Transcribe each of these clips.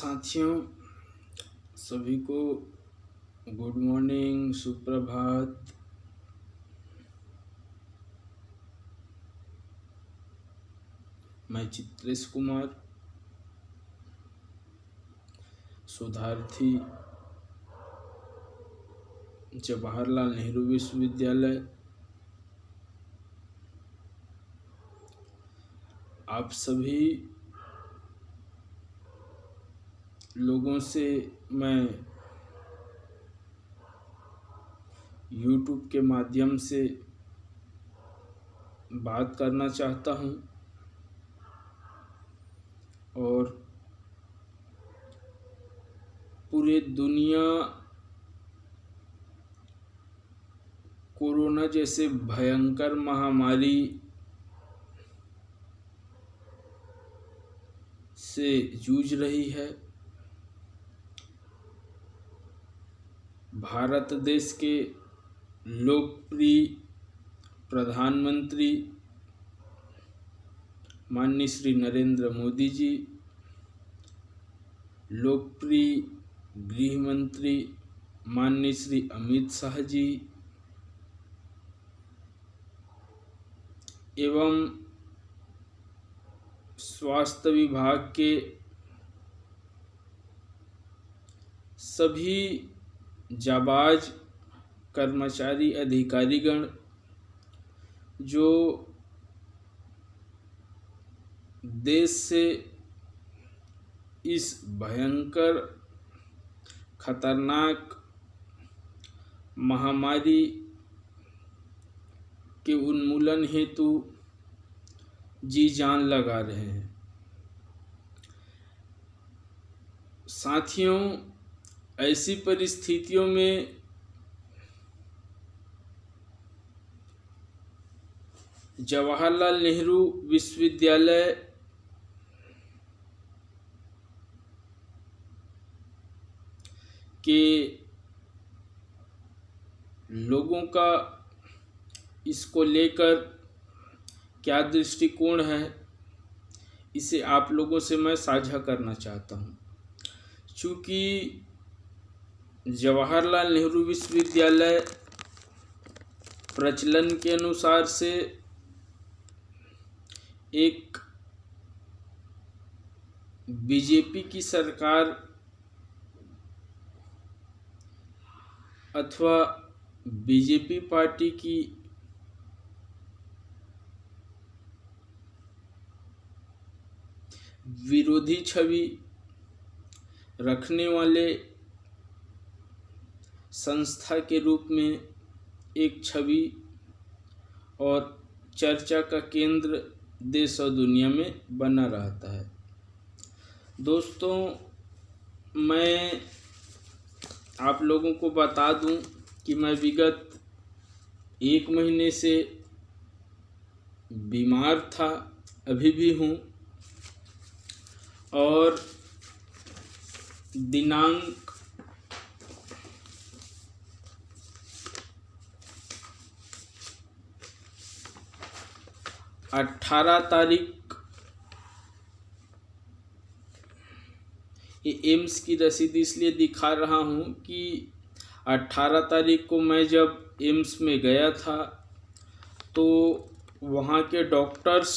साथियों, सभी को गुड मॉर्निंग, सुप्रभात। मैं चित्रेश कुमार, शोधार्थी, जवाहरलाल नेहरू विश्वविद्यालय। आप सभी लोगों से मैं YouTube के माध्यम से बात करना चाहता हूं और पूरे दुनिया कोरोना जैसे भयंकर महामारी से जूझ रही है। भारत देश के लोकप्रिय प्रधानमंत्री माननीय श्री नरेंद्र मोदी जी, लोकप्रिय गृह मंत्री माननीय श्री अमित शाह जी एवं स्वास्थ्य विभाग के सभी जाबाज कर्मचारी अधिकारीगण जो देश से इस भयंकर खतरनाक महामारी के उन्मूलन हेतु जी जान लगा रहे हैं। साथियों, ऐसी परिस्थितियों में जवाहरलाल नेहरू विश्वविद्यालय के लोगों का इसको लेकर क्या दृष्टिकोण है, इसे आप लोगों से मैं साझा करना चाहता हूँ। चूँकि जवाहरलाल नेहरू विश्वविद्यालय प्रचलन के अनुसार से एक बीजेपी की सरकार अथवा बीजेपी पार्टी की विरोधी छवि रखने वाले संस्था के रूप में एक छवि और चर्चा का केंद्र देश और दुनिया में बना रहता है। दोस्तों, मैं आप लोगों को बता दूं कि मैं विगत 1 महीने से बीमार था, अभी भी हूँ, और दिनांक 18 तारीख ये एम्स की रसीद इसलिए दिखा रहा हूँ कि 18 तारीख को मैं जब एम्स में गया था तो वहाँ के डॉक्टर्स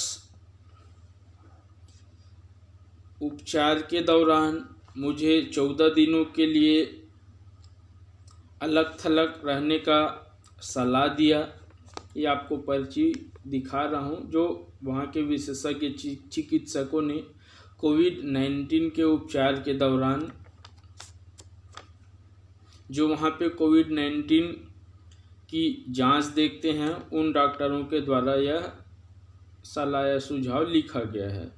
उपचार के दौरान मुझे 14 दिनों के लिए अलग थलग रहने का सलाह दिया। ये आपको पर्ची दिखा रहा हूँ जो वहाँ के विशेषज्ञ चिकित्सकों ने कोविड-19 के उपचार के दौरान, जो वहाँ पे कोविड-19 की जांच देखते हैं, उन डॉक्टरों के द्वारा यह सलाह या सुझाव लिखा गया है,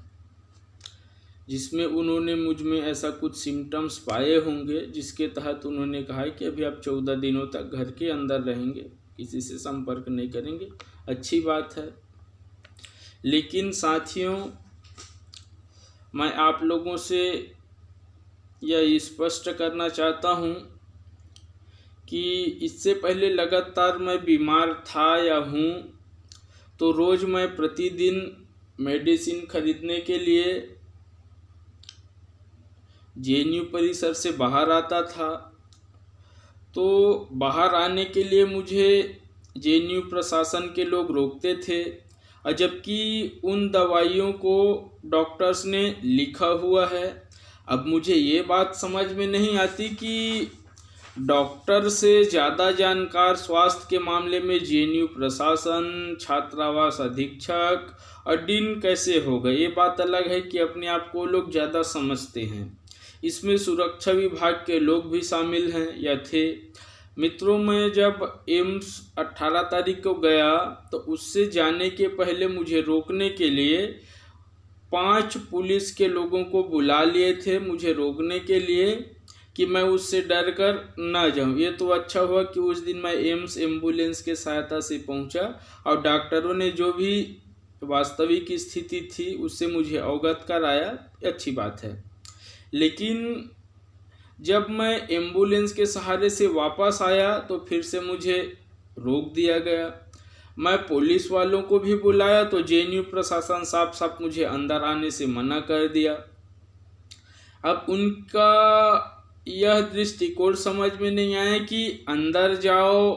जिसमें उन्होंने मुझ में ऐसा कुछ सिम्टम्स पाए होंगे जिसके तहत उन्होंने कहा कि अभी आप 14 दिनों तक घर के अंदर रहेंगे, किसी से संपर्क नहीं करेंगे। अच्छी बात है, लेकिन साथियों, मैं आप लोगों से यह स्पष्ट करना चाहता हूँ कि इससे पहले लगातार मैं बीमार था या हूँ, तो रोज़ मैं प्रतिदिन मेडिसिन खरीदने के लिए जेएनयू परिसर से बाहर आता था तो बाहर आने के लिए मुझे जेएनयू प्रशासन के लोग रोकते थे, और जबकि उन दवाइयों को डॉक्टर्स ने लिखा हुआ है। अब मुझे ये बात समझ में नहीं आती कि डॉक्टर से ज़्यादा जानकार स्वास्थ्य के मामले में जेएनयू प्रशासन, छात्रावास अधीक्षक और डीन कैसे हो गए। ये बात अलग है कि अपने आप को लोग ज़्यादा समझते हैं। इसमें सुरक्षा विभाग के लोग भी शामिल हैं या थे। मित्रों, मैं जब एम्स 18 तारीख को गया तो उससे जाने के पहले मुझे रोकने के लिए 5 पुलिस के लोगों को बुला लिए थे, मुझे रोकने के लिए कि मैं उससे डर कर ना जाऊं। ये तो अच्छा हुआ कि उस दिन मैं एम्स एम्बुलेंस के सहायता से पहुंचा और डॉक्टरों ने जो भी वास्तविक स्थिति थी उससे मुझे अवगत कराया, अच्छी बात है। लेकिन जब मैं एम्बुलेंस के सहारे से वापस आया तो फिर से मुझे रोक दिया गया। मैं पुलिस वालों को भी बुलाया तो जेएनयू प्रशासन साफ साफ मुझे अंदर आने से मना कर दिया। अब उनका यह दृष्टिकोण समझ में नहीं आया कि अंदर जाओ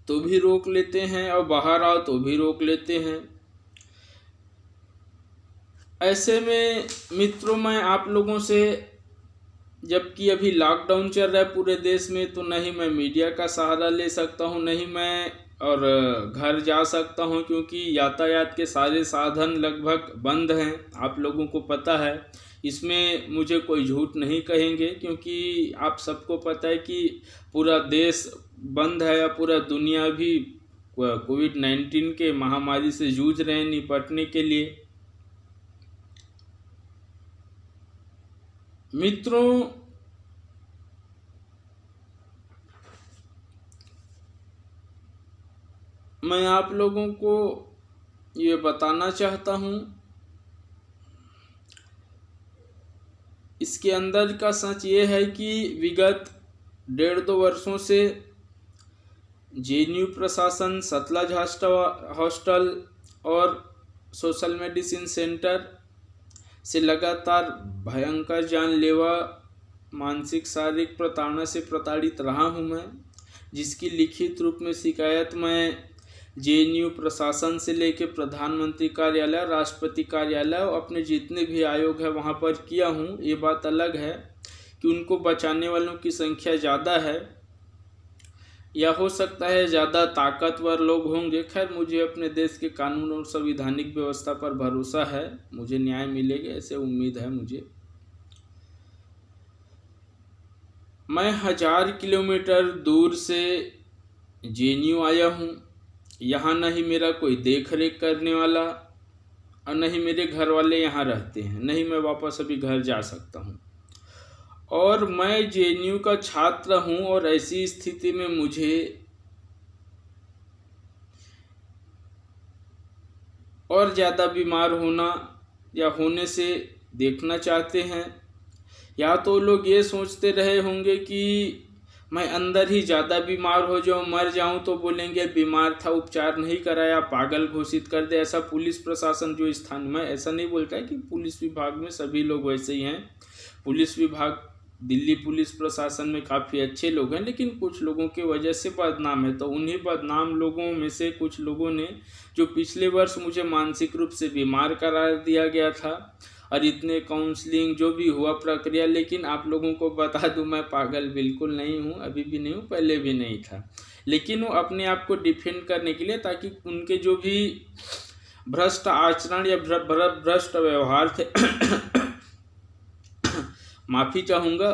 तो भी रोक लेते हैं और बाहर आओ तो भी रोक लेते हैं। ऐसे में मित्रों, मैं आप लोगों से, जबकि अभी लॉकडाउन चल रहा है पूरे देश में, तो नहीं मैं मीडिया का सहारा ले सकता हूँ, नहीं मैं और घर जा सकता हूँ, क्योंकि यातायात के सारे साधन लगभग बंद हैं। आप लोगों को पता है, इसमें मुझे कोई झूठ नहीं कहेंगे, क्योंकि आप सबको पता है कि पूरा देश बंद है या पूरा दुनिया भी कोविड-19 के महामारी से जूझ रहे हैं निपटने के लिए। मित्रों, मैं आप लोगों को ये बताना चाहता हूँ, इसके अंदर का सच ये है कि विगत 1.5-2 वर्षों से जेएनयू प्रशासन सतलज हॉस्टल और सोशल मेडिसिन सेंटर से लगातार भयंकर जानलेवा मानसिक शारीरिक प्रताड़ना से प्रताड़ित रहा हूँ मैं, जिसकी लिखित रूप में शिकायत मैं जेएनयू प्रशासन से लेकर प्रधानमंत्री कार्यालय, राष्ट्रपति कार्यालय और अपने जितने भी आयोग है वहाँ पर किया हूँ। ये बात अलग है कि उनको बचाने वालों की संख्या ज़्यादा है या हो सकता है ज़्यादा ताकतवर लोग होंगे। खैर, मुझे अपने देश के कानून और संवैधानिक व्यवस्था पर भरोसा है, मुझे न्याय मिलेगा, ऐसे उम्मीद है मुझे। मैं 1000 किलोमीटर दूर से जेएनयू आया हूँ। यहाँ न ही मेरा कोई देख रेख करने वाला और न ही मेरे घर वाले यहाँ रहते हैं, नहीं मैं वापस अभी घर जा सकता हूँ। और मैं जेएनयू का छात्र हूँ और ऐसी स्थिति में मुझे और ज़्यादा बीमार होना या होने से देखना चाहते हैं। या तो लोग ये सोचते रहे होंगे कि मैं अंदर ही ज़्यादा बीमार हो जाऊँ, मर जाऊँ, तो बोलेंगे बीमार था, उपचार नहीं कराया, पागल घोषित कर दे। ऐसा पुलिस प्रशासन जो स्थान में, ऐसा नहीं बोलता है कि पुलिस विभाग में सभी लोग वैसे ही हैं। पुलिस विभाग, दिल्ली पुलिस प्रशासन में काफ़ी अच्छे लोग हैं, लेकिन कुछ लोगों के वजह से बदनाम है। तो उन्हीं बदनाम लोगों में से कुछ लोगों ने, जो पिछले वर्ष मुझे मानसिक रूप से बीमार करार दिया गया था और इतने काउंसलिंग जो भी हुआ प्रक्रिया, लेकिन आप लोगों को बता दूं मैं पागल बिल्कुल नहीं हूं, अभी भी नहीं हूं, पहले भी नहीं था। लेकिन वो अपने आप को डिफेंड करने के लिए, ताकि उनके जो भी भ्रष्ट आचरण या भ्रष्ट व्यवहार थे माफ़ी चाहूँगा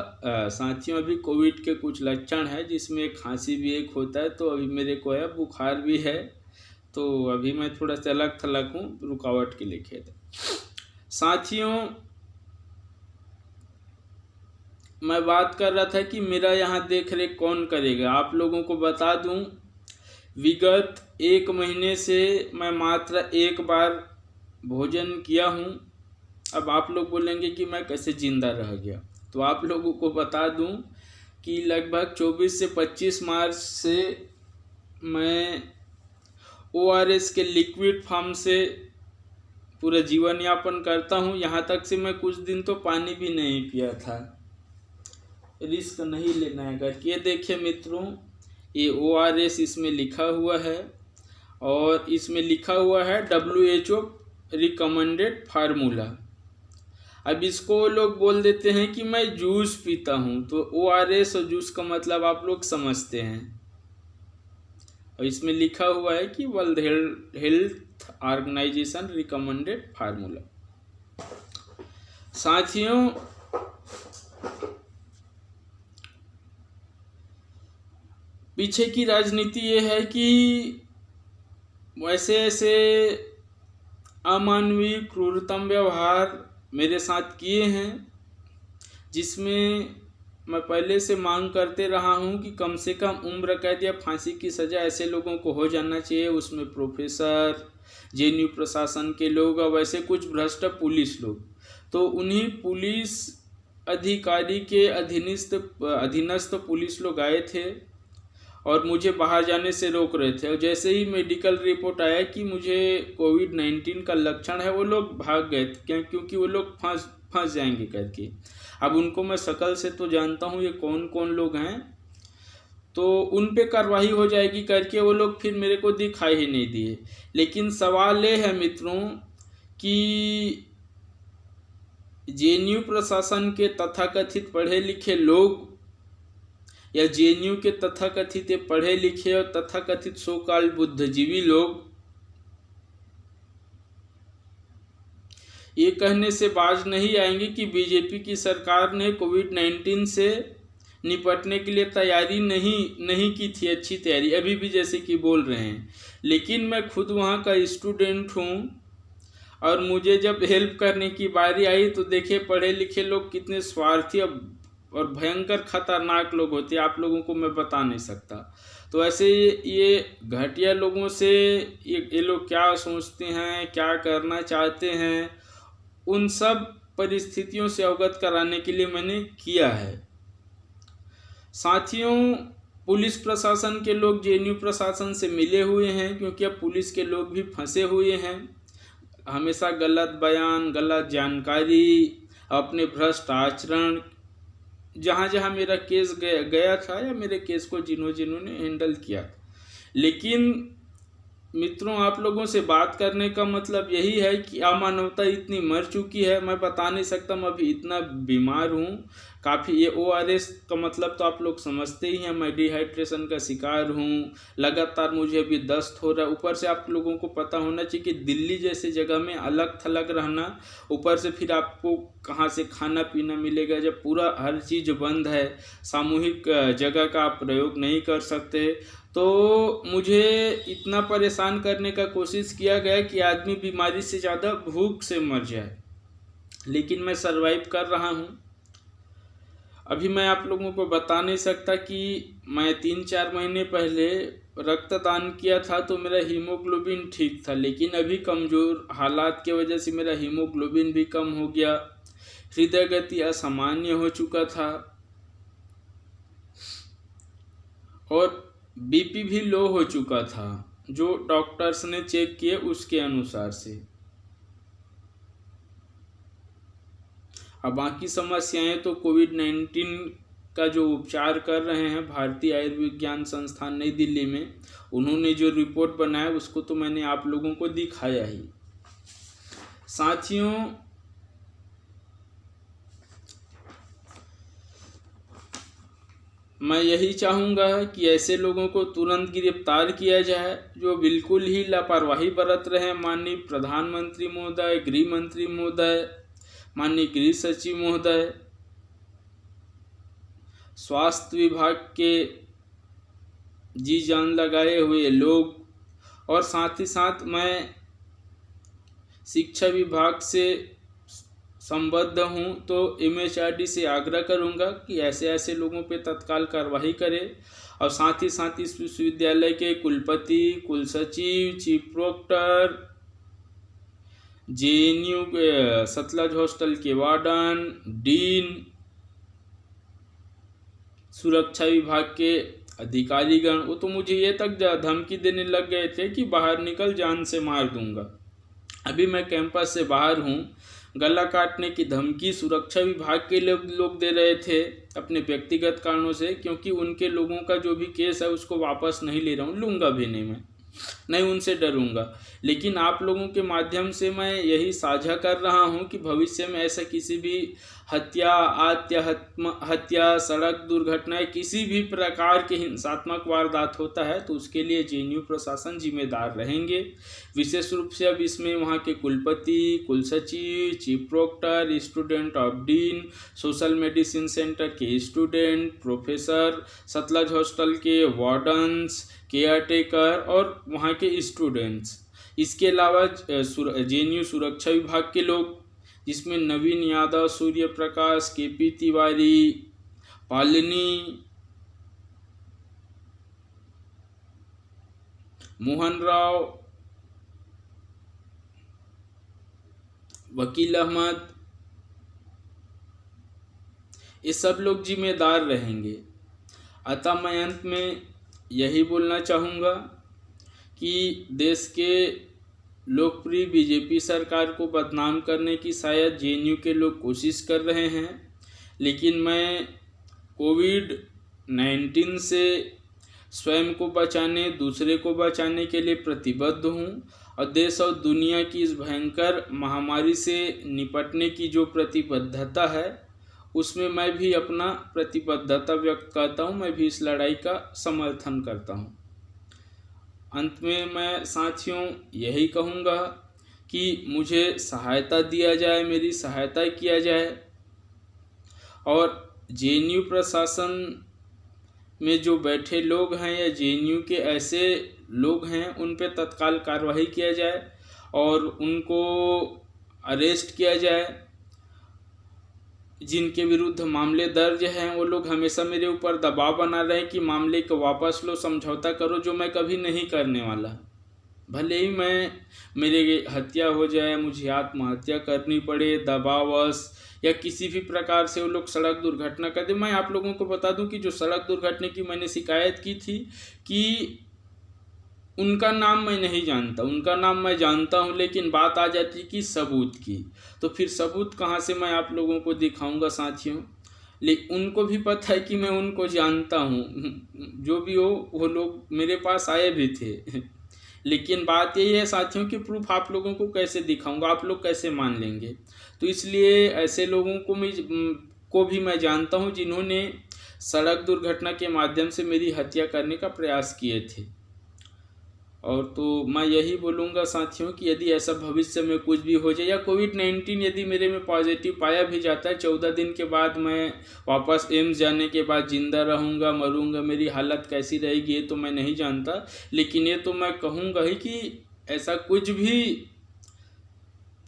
साथियों, अभी कोविड के कुछ लक्षण है जिसमें खांसी भी एक होता है, तो अभी मेरे को है, बुखार भी है, तो अभी मैं थोड़ा सा अलग थलग हूँ, रुकावट के लिए खेद है। साथियों, मैं बात कर रहा था कि मेरा यहाँ देख रेख कौन करेगा। आप लोगों को बता दूं, विगत 1 महीने से मैं मात्र 1 बार भोजन किया हूँ। अब आप लोग बोलेंगे कि मैं कैसे जिंदा रह गया, तो आप लोगों को बता दूं कि लगभग 24 से 25 मार्च से मैं ORS के लिक्विड फॉर्म से पूरा जीवन यापन करता हूँ। यहाँ तक से मैं कुछ दिन तो पानी भी नहीं पिया था। रिस्क नहीं लेना है करके। ये देखिए मित्रों, ये ORS इसमें लिखा हुआ है और इसमें लिखा हुआ है WHO रिकमेंडेड फार्मूला। अब इसको लोग बोल देते हैं कि मैं जूस पीता हूँ, तो ORS और जूस का मतलब आप लोग समझते हैं। और इसमें लिखा हुआ है कि World Health Organization recommended formula. साथियों, पीछे की राजनीति ये है कि वैसे ऐसे अमानवीय क्रूरतम व्यवहार मेरे साथ किए हैं, जिसमें मैं पहले से मांग करते रहा हूं कि कम से कम उम्र कैद या फांसी की सज़ा ऐसे लोगों को हो जाना चाहिए। उसमें प्रोफेसर, JNU प्रशासन के लोग और वैसे कुछ भ्रष्ट पुलिस लोग, तो उन्हीं पुलिस अधिकारी के अधीनस्थ पुलिस लोग आए थे और मुझे बाहर जाने से रोक रहे थे। और जैसे ही मेडिकल रिपोर्ट आया कि मुझे कोविड-19 का लक्षण है, वो लोग भाग गए क्योंकि वो लोग फंस जाएंगे करके। अब उनको मैं शकल से तो जानता हूँ ये कौन कौन लोग हैं, तो उन पे कार्रवाई हो जाएगी करके वो लोग फिर मेरे को दिखाई ही नहीं दिए। लेकिन सवाल ये है मित्रों कि JNU प्रशासन के तथाकथित पढ़े लिखे लोग या JNU के तथाकथित पढ़े लिखे और तथाकथित सो कॉल्ड बुद्धिजीवी लोग ये कहने से बाज नहीं आएंगे कि बीजेपी की सरकार ने कोविड-19 से निपटने के लिए तैयारी नहीं की थी, अच्छी तैयारी, अभी भी जैसे कि बोल रहे हैं। लेकिन मैं खुद वहाँ का स्टूडेंट हूँ और मुझे जब हेल्प करने की बारी आई तो देखिए पढ़े लिखे लोग कितने स्वार्थी और भयंकर खतरनाक लोग होते हैं, आप लोगों को मैं बता नहीं सकता। तो ऐसे ये घटिया लोगों से ये लोग क्या सोचते हैं, क्या करना चाहते हैं, उन सब परिस्थितियों से अवगत कराने के लिए मैंने किया है। साथियों, पुलिस प्रशासन के लोग JNU प्रशासन से मिले हुए हैं, क्योंकि अब पुलिस के लोग भी फंसे हुए हैं। हमेशा गलत बयान, गलत जानकारी, अपने भ्रष्ट आचरण, जहाँ जहाँ मेरा केस गया था या मेरे केस को जिन्होंने हैंडल किया। लेकिन मित्रों, आप लोगों से बात करने का मतलब यही है कि अमानवता इतनी मर चुकी है, मैं बता नहीं सकता। मैं अभी इतना बीमार हूँ काफ़ी। ये ORS का मतलब तो आप लोग समझते ही हैं, मैं डिहाइड्रेशन का शिकार हूँ, लगातार मुझे अभी दस्त हो रहा है। ऊपर से आप लोगों को पता होना चाहिए कि दिल्ली जैसे जगह में अलग थलग रहना, ऊपर से फिर आपको कहाँ से खाना पीना मिलेगा जब पूरा हर चीज़ बंद है, सामूहिक जगह का आप प्रयोग नहीं कर सकते। तो मुझे इतना परेशान करने का कोशिश किया गया कि आदमी बीमारी से ज़्यादा भूख से मर जाए, लेकिन मैं सरवाइव कर रहा हूँ। अभी मैं आप लोगों को बता नहीं सकता कि मैं 3-4 महीने पहले रक्तदान किया था तो मेरा हीमोग्लोबिन ठीक था, लेकिन अभी कमज़ोर हालात की वजह से मेरा हीमोग्लोबिन भी कम हो गया, हृदय गति असामान्य हो चुका था और BP भी लो हो चुका था, जो डॉक्टर्स ने चेक किए उसके अनुसार से। अब बाकी समस्याएं तो कोविड-19 का जो उपचार कर रहे हैं भारतीय आयुर्विज्ञान संस्थान नई दिल्ली में, उन्होंने जो रिपोर्ट बनाया उसको तो मैंने आप लोगों को दिखाया ही। साथियों, मैं यही चाहूँगा कि ऐसे लोगों को तुरंत गिरफ्तार किया जाए जो बिल्कुल ही लापरवाही बरत रहे हैं। माननीय प्रधानमंत्री महोदय, गृह मंत्री महोदय, माननीय गृह सचिव महोदय, स्वास्थ्य विभाग के जी जान लगाए हुए लोग, और साथ ही साथ मैं शिक्षा विभाग से संबद्ध हूँ तो MHRD से आग्रह करूँगा कि ऐसे ऐसे लोगों पे तत्काल कार्रवाई करे। और साथ ही साथ इस विश्वविद्यालय के कुलपति, कुलसचिव, chief proctor, JNU Sutlej hostel के वार्डन, डीन, सुरक्षा विभाग के अधिकारीगण, वो तो मुझे ये तक धमकी देने लग गए थे कि बाहर निकल, जान से मार दूंगा। अभी मैं कैंपस से बाहर हूँ। गला काटने की धमकी सुरक्षा विभाग के लोग दे रहे थे अपने व्यक्तिगत कारणों से, क्योंकि उनके लोगों का जो भी केस है उसको वापस नहीं ले रहा हूँ, लूँगा भी नहीं, मैं नहीं उनसे डरूंगा। लेकिन आप लोगों के माध्यम से मैं यही साझा कर रहा हूं कि भविष्य में ऐसा किसी भी हत्या, हत्या, सड़क दुर्घटना, किसी भी प्रकार के हिंसात्मक वारदात होता है तो उसके लिए जेएनयू प्रशासन जिम्मेदार रहेंगे। विशेष रूप से अब इसमें वहां के कुलपति, कुलसचिव, chief proctor, student of dean, social medicine centre के स्टूडेंट, प्रोफेसर, सतलज हॉस्टल के वार्डन्स, केयर टेकर और वहाँ के स्टूडेंट्स, इसके अलावा जेएनयू सुरक्षा विभाग के लोग, जिसमें नवीन यादव, सूर्य प्रकाश, केपी तिवारी, पालिनी, मोहन राव, वकील अहमद, ये सब लोग जिम्मेदार रहेंगे। अतः मैं अंत में यही बोलना चाहूँगा कि देश के लोकप्रिय बीजेपी सरकार को बदनाम करने की शायद जेएनयू के लोग कोशिश कर रहे हैं, लेकिन मैं कोविड-19 से स्वयं को बचाने, दूसरे को बचाने के लिए प्रतिबद्ध हूँ और देश और दुनिया की इस भयंकर महामारी से निपटने की जो प्रतिबद्धता है उसमें मैं भी अपना प्रतिबद्धता व्यक्त करता हूँ, मैं भी इस लड़ाई का समर्थन करता हूँ। अंत में मैं साथियों यही कहूँगा कि मुझे सहायता दिया जाए, मेरी सहायता किया जाए और जेएनयू प्रशासन में जो बैठे लोग हैं या जेएनयू के ऐसे लोग हैं उन पे तत्काल कार्रवाई किया जाए और उनको अरेस्ट किया जाए। जिनके विरुद्ध मामले दर्ज हैं वो लोग हमेशा मेरे ऊपर दबाव बना रहे हैं कि मामले को वापस लो, समझौता करो, जो मैं कभी नहीं करने वाला। भले ही मेरे हत्या हो जाए, मुझे आत्महत्या करनी पड़े दबावश या किसी भी प्रकार से वो लोग सड़क दुर्घटना कर दे। मैं आप लोगों को बता दूं कि जो सड़क दुर्घटना की मैंने शिकायत की थी कि उनका नाम मैं नहीं जानता, उनका नाम मैं जानता हूं, लेकिन बात आ जाती कि सबूत की, तो फिर सबूत कहां से मैं आप लोगों को दिखाऊंगा साथियों। लेकिन उनको भी पता है कि मैं उनको जानता हूं, जो भी हो वो लोग मेरे पास आए भी थे। लेकिन बात यही है साथियों कि प्रूफ आप लोगों को कैसे दिखाऊंगा, आप लोग कैसे मान लेंगे। तो इसलिए ऐसे लोगों को भी मैं जानता हूं जिन्होंने सड़क दुर्घटना के माध्यम से मेरी हत्या करने का प्रयास किए थे। और तो मैं यही बोलूँगा साथियों कि यदि ऐसा भविष्य में कुछ भी हो जाए या कोविड-19 यदि मेरे में पॉजिटिव पाया भी जाता है, 14 दिन के बाद मैं वापस एम्स जाने के बाद ज़िंदा रहूँगा, मरूँगा, मेरी हालत कैसी रहेगी ये तो मैं नहीं जानता। लेकिन ये तो मैं कहूँगा ही कि ऐसा कुछ भी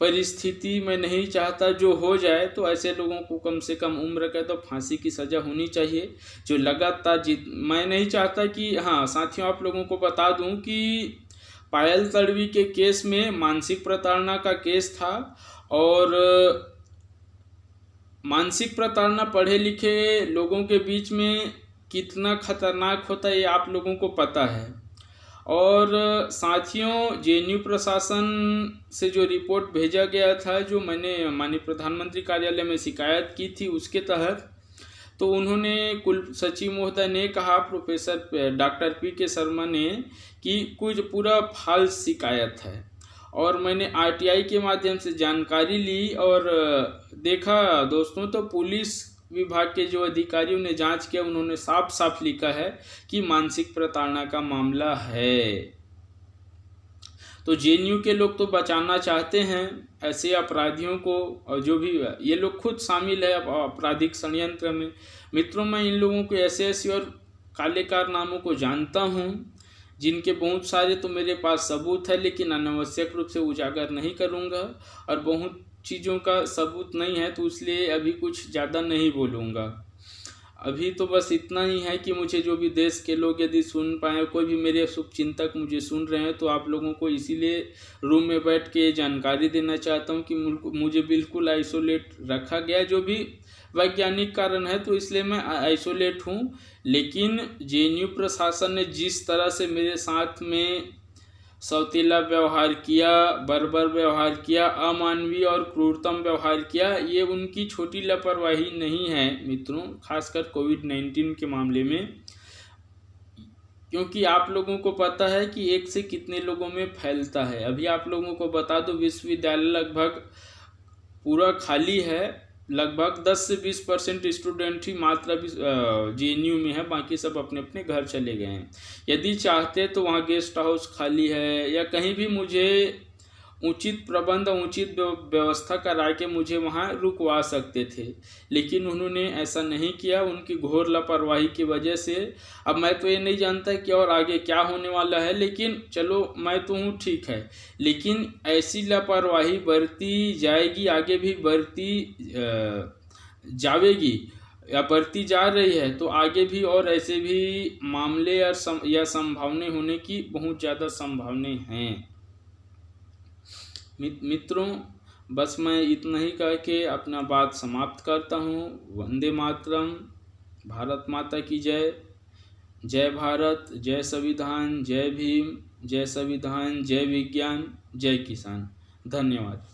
परिस्थिति मैं नहीं चाहता जो हो जाए, तो ऐसे लोगों को कम से कम उम्र कैद तो फांसी की सज़ा होनी चाहिए। जो लगातार मैं नहीं चाहता कि हाँ साथियों आप लोगों को बता दूं कि पायल तड़वी के केस में मानसिक प्रताड़ना का केस था और मानसिक प्रताड़ना पढ़े लिखे लोगों के बीच में कितना खतरनाक होता है ये आप लोगों को पता है। और साथियों जेएनयू प्रशासन से जो रिपोर्ट भेजा गया था, जो मैंने माननीय प्रधानमंत्री कार्यालय में शिकायत की थी उसके तहत, तो उन्होंने कुल सचिव महोदय ने कहा, प्रोफेसर डॉक्टर पी.के. शर्मा ने, कि कुछ पूरा फाल्स शिकायत है। और मैंने आरटीआई के माध्यम से जानकारी ली और देखा दोस्तों, तो पुलिस विभाग के जो अधिकारियों ने जांच किया उन्होंने साफ साफ लिखा है कि मानसिक प्रताड़ना का मामला है। तो जेएनयू के लोग तो बचाना चाहते हैं ऐसे अपराधियों को, और जो भी ये लोग खुद शामिल है आपराधिक षड्यंत्र में। मित्रों मैं इन लोगों को ऐसे और काले कारनामों को जानता हूं, जिनके बहुत सारे तो मेरे पास सबूत है, लेकिन अनावश्यक रूप से उजागर नहीं करूंगा। और बहुत चीज़ों का सबूत नहीं है तो इसलिए अभी कुछ ज़्यादा नहीं बोलूँगा। अभी तो बस इतना ही है कि मुझे जो भी देश के लोग यदि सुन पाए, कोई भी मेरे शुभचिंतक मुझे सुन रहे हैं, तो आप लोगों को इसीलिए रूम में बैठ के जानकारी देना चाहता हूं कि मुझे बिल्कुल आइसोलेट रखा गया। जो भी वैज्ञानिक कारण है तो इसलिए मैं आइसोलेट हूं। लेकिन जेएनयू प्रशासन ने जिस तरह से मेरे साथ में सौतेला व्यवहार किया, बर्बर व्यवहार किया, अमानवीय और क्रूरतम व्यवहार किया, ये उनकी छोटी लापरवाही नहीं है मित्रों, खासकर कोविड-19 के मामले में, क्योंकि आप लोगों को पता है कि एक से कितने लोगों में फैलता है। अभी आप लोगों को बता दो, विश्वविद्यालय लगभग पूरा खाली है, लगभग 10 से 20% स्टूडेंट ही मात्र अभी JNU में है, बाकी सब अपने अपने घर चले गए हैं। यदि चाहते तो वहाँ गेस्ट हाउस खाली है या कहीं भी मुझे उचित प्रबंध, उचित व्यवस्था करा के मुझे वहाँ रुकवा सकते थे, लेकिन उन्होंने ऐसा नहीं किया, उनकी घोर लापरवाही की वजह से। अब मैं तो ये नहीं जानता कि और आगे क्या होने वाला है, लेकिन चलो मैं तो हूँ, ठीक है, लेकिन ऐसी लापरवाही बरती जाएगी, आगे भी बरती जावेगी या बढ़ती जा रही है, तो आगे भी और ऐसे भी मामले या संभावनाएं होने की बहुत ज़्यादा संभावनाएं हैं। मित्रों, बस मैं इतना ही कह के अपना बात समाप्त करता हूँ। वंदे मातरम, भारत माता की जय, जय भारत, जय संविधान, जय भीम, जय संविधान, जय विज्ञान, जय किसान। धन्यवाद।